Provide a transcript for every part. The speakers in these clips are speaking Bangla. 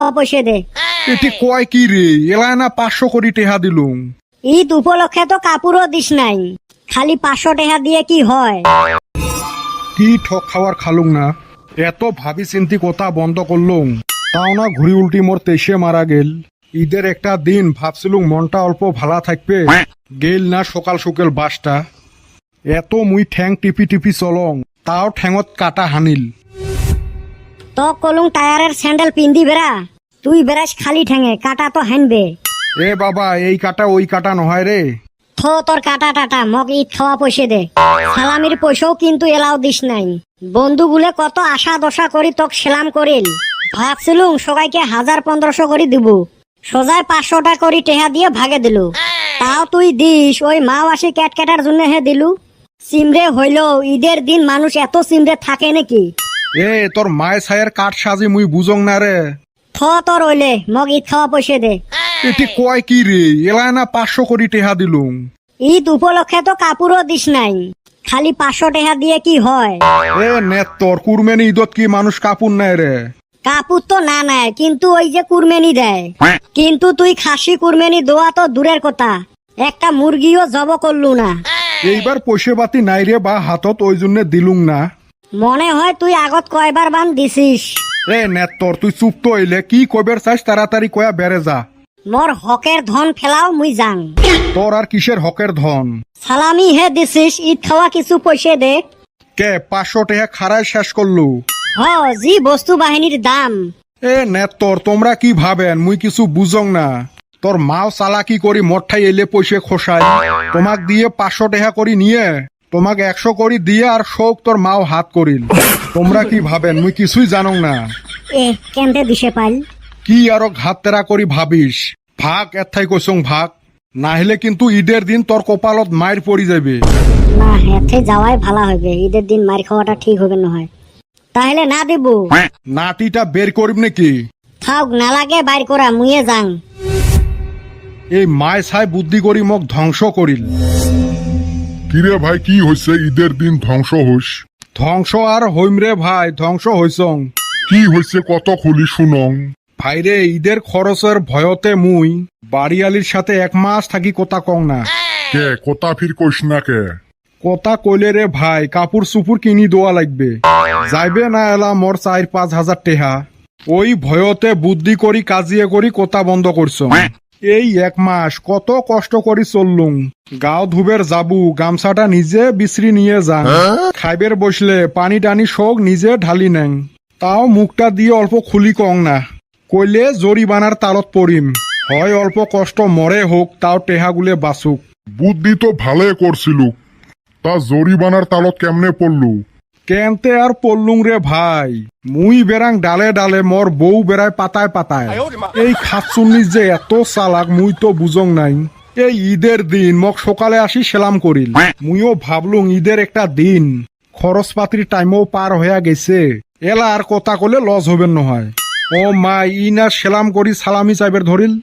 পয়সা দে। এটি কয় কি রে, এলাই না 500 কোটি টেহা দিলুম। ঈদ উপলক্ষে তো কাপড়ও দিস নাই, খালি 500 টাকা দিয়ে কি হয়? কি ঠক খাওয়ার খালুং না, এত ভাবি চিন্তি কথা বন্ধ করলুম, তাও না ঘুরি উল্টি মোর 23 মারা গেল। ঈদের একটা দিন ভাবছিলুম মনটা অল্প ভালা থাকবে, গেল না সকাল সকাল বাসটা। এত মুই ঠ্যাং টিপি টিপি চলং, তাও ঠ্যাঙত কাটা হানিল। তো কলুং টায়ারের স্যান্ডেল পিন্দি বেড়া, তুই বেড়াস খালি ঠেঙে, কাটা তো হানবে। এ বাবা, এই কাটা ওই কাটা নহয় রে। তোর কাটা টাটা, মগ ঈদ খাওয়া পয়সা দে। সালামির পয়সাও কিন্তু এলাও দিস নাই। বন্ধুগুলো কত আশা দশা করি তোক সেলাম করিল, ভাবছিলুম সবাইকে 1000-1500 করে দিব, সোজায় 500 টাকা করে টেহা দিয়ে ভাগে দিলু। তাও তুই দিস ওই মাওয়াসি ক্যাট ক্যাটার জন্য দিলু। সিমরে হইল, ঈদের দিন মানুষ এত সিমরে থাকে নাকি? এ তোর মায় ছায়ের কাঠ সাজি মুই বুঝং না রে। তোর হইলে মগ ঈদ খাওয়া পয়সা দে। এটি কয় কি রে, এলাই না 500 কোটি টেহা দিলুম। ঈদ উপলক্ষে তো কাপড়ও দিস নাই, খালি 500 টাকা দিয়ে কি হয়? এ নেত তোর কুরবানি ঈদত কি মানুষ কাপড় নেয় রে? কাপড় তো না নেয়, কিন্তু ওই যে কুরবানি দেয়। কিন্তু তুই খাসি কুরবানি দেওয়া তো দূরের কথা, একটা মুরগিও জব করলু না। এইবার পয়সা পাতি নাই রে বা হাতত, ওই জন্য দিলুম না। মনে হয় তুই আগত কয়বার বান দিছিস। এ নেত তোর, তুই চুপ তো হইলে কি কইবার চাস তাড়াতাড়ি কয়া বেড়ে যা। মোর হকের ধন ফেলাও মুই যাং। তোর আর কিসের হকের ধন? সালামি হে দিছিস, ঈদ খাওয়া কিছু পয়সা দে। কে 500 টাকা খারাই শেষ করলু? হ, জি বস্তু বাহিনীর দাম। এ নেত তোর, তোমরা কি ভাবেন মুই কিছু বুঝং না? তোর মাও চালাকি করি মঠাই এলে পয়সা খোসাই, তোমাক দিয়ে 500 টাকা করি নিয়ে তোমাক 100 করি দিয়ে আর শোক তোর মাও হাত করিল। তোমরা কি ভাবেন মুই কিছুই জানং না? এ কেমতে দিশে পাইল? কি আরো ঘাত তেরা করি ভাবিস? ভাগ এথাই কইসং ভাগ, না হলে কিন্তু ঈদের দিন তোর কপালত মায়ের পড়ি যাবে। না, হেথে যাওয়াই ভালো হবে, ঈদের দিন মার খাওয়াটা ঠিক হবে না হয়। তাহলে না দেব? নাটিটা বের করিব নাকি? থাক, না লাগে বাইর করা, মুয়ে যাং। এই মায় ছাই বুদ্ধি করি মোক ধ্বংস করিল। কিরে ভাই, কি হয়েছে? ঈদের দিন ধ্বংস হইস? ধ্বংস আর হইম রে ভাই, ধ্বংস হইসং। কি হয়েছে কত খুলি শুনং। ভাইরে, ঈদের খরচের ভয়তে মুই বাড়িয়ালির সাথে 1 মাস থাকি কথা কং না। কে কথা ফির কইস না কে? কথা কইলে রে ভাই, কাপড় চুপুর কিনি দেওয়া লাগবে, যাইবে না এলা মোর 4-5 হাজার টেহা। ওই ভয়তে বুদ্ধি করি কাজিয়ে করি কথা বন্ধ করছ। এই 1 মাস কত কষ্ট করি চললুম, গাও ধুবের যাবু গামছাটা নিজে বিছরি নিয়ে যান, খাইবের বসলে পানি টানি শোক নিজে ঢালি নেন, তাও মুখটা দিয়ে অল্প খুলি কং না, কইলে জরিমানার তালত পড়িম। হয় অল্প কষ্ট মরে হোক, তাও টেহাগুলে বাঁচুক। বুদ্ধি তো ভালে করছিল, তা জরিমানার তালত কেমনে পড়লু? কেনতে আর পড়লুং রে ভাই, মুই বেড়াং ডালে ডালে, মোর বউ বেড়ায় পাতায় পাতায়। এই খাচ্চুন্নি যে এত চালাক মুই তো বুঝং নাই। এই ঈদের দিন মোক সকালে আসি সেলাম করিল, মুইও ভাবলুং ঈদের একটা দিন, খরচ পাতির টাইমও পার হইয়া গেছে, এলা আর কথা কলে লস হবেন নহয়। ও মা, ই না সেলাম করি সালামি চাইবের ধরিল।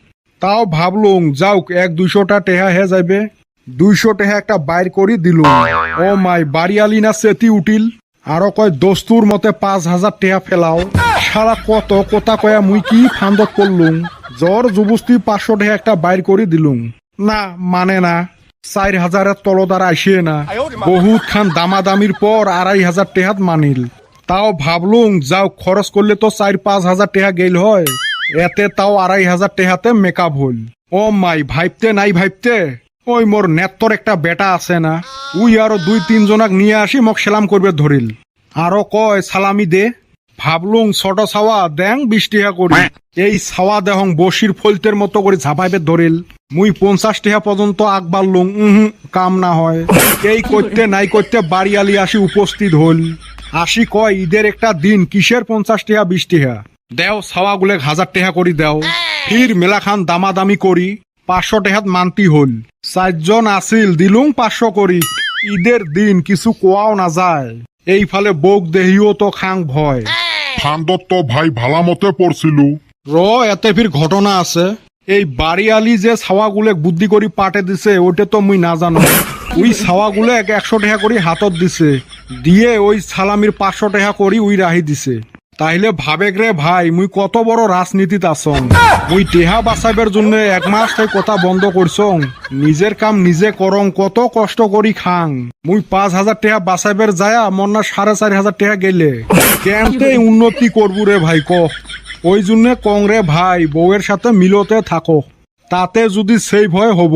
তাও ভাবলুং যাওক 100-200 টেহা হে যাইবে, 200 টেহা একটা বাইর করি দিলুম। ও মাই, বাড়িয়ালি না চেতি উঠিল, আরো কয় দস্তুর মতে 5000 টেহা ফেলাও। সারা কত কথা কয়া মুই কি ফান্দত পড়লুম, জ্বর জুবস্তি 500 টেহা একটা বাইর করে দিলুম। না মানে না, 4000-এর তলদার আইসে না, বহুত খান দামাদামির পর 2500 টেহাত মানিল। তাও ভাবলুম যাও খরচ করলে তো 4-5 হাজার টেহা গেল হয়, এতে তাও 2500 টেহাতে মেকআপ হল। ও মাই, ভাবতে নাই ভাবতে ওই মোর নেত্তর একটা বেটা আছে না, উই আরো 2-3 জনাক নিয়ে আসি মোক সেলাম করবে ধরিল, আরো কয় সালামি দে। ভাবলুম ছোট ছাওয়া দেং 20 টেহা করি। এই ছাওয়া দেহং বসির ফলতের মতো করে ঝাপাইবে ধরিল, মুই 50 টেহা পর্যন্ত আগ বাড়লুম, কাম না হয়। এই করতে নাই করতে বাড়িয়ালি আসি উপস্থিত হল। আসি কয় ঈদের একটা দিন, কিসের 50 টেহা 20 টেহা দেও, ছাওয়াগুলে 1000 টেহা করি দেও। ফির মেলাখান দামাদামি করি 500 টেহাত মানতি হল। 4 জন আসিল, দিলুম 500 করি। ঈদের দিন কিছু কোয়াও না যায়, এইফালে বোক দেহিও তো খাং ভয়। ফান্দত তো ভাই ভালা মতে পড়ছিল। এতে ফির ঘটনা আছে। এই বাড়িয়ালি যে ছাওয়াগুলে বুদ্ধি করি পাটে দিছে, ওইটা তো মুই না জানো। ওই ছাওয়াগুলে 100 টাকা করি হাতত দিছে, দিয়ে ওই সালামির 500 টাকা করি উই রাহি দিছে। তাইলে ভাবেক রে ভাই মুই কত বড় রাজনীতিত আসং মুই টেহা বাঁচাইবার জন্য 1 মাস থেকে কথা বন্ধ করছং নিজের কাম নিজে করং কত কষ্ট করি খাং মুই 5,000 টাকা বাঁচাইবার যায়া মন না 4,500 টাকা গেলে কেমতে উন্নতি করবো রে ভাই ক ওই জন্য কং রে ভাই বউয়ের সাথে মিলতে থাকো তাতে যদি সেই ভয় হব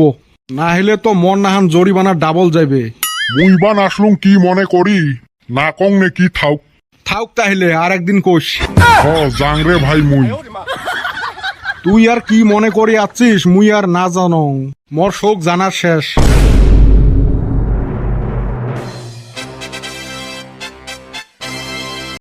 না হলে তো মন নাহান জরিমানা ডাবল যাবে মুই বান আসলুম কি মনে করি না কং নে কি থাউক থাক তাহলে আর একদিন কোষ জাং রে ভাই মুই তুই আর কি মনে করি আছিস মুই আর না জানো মোর শোক জানার শেষ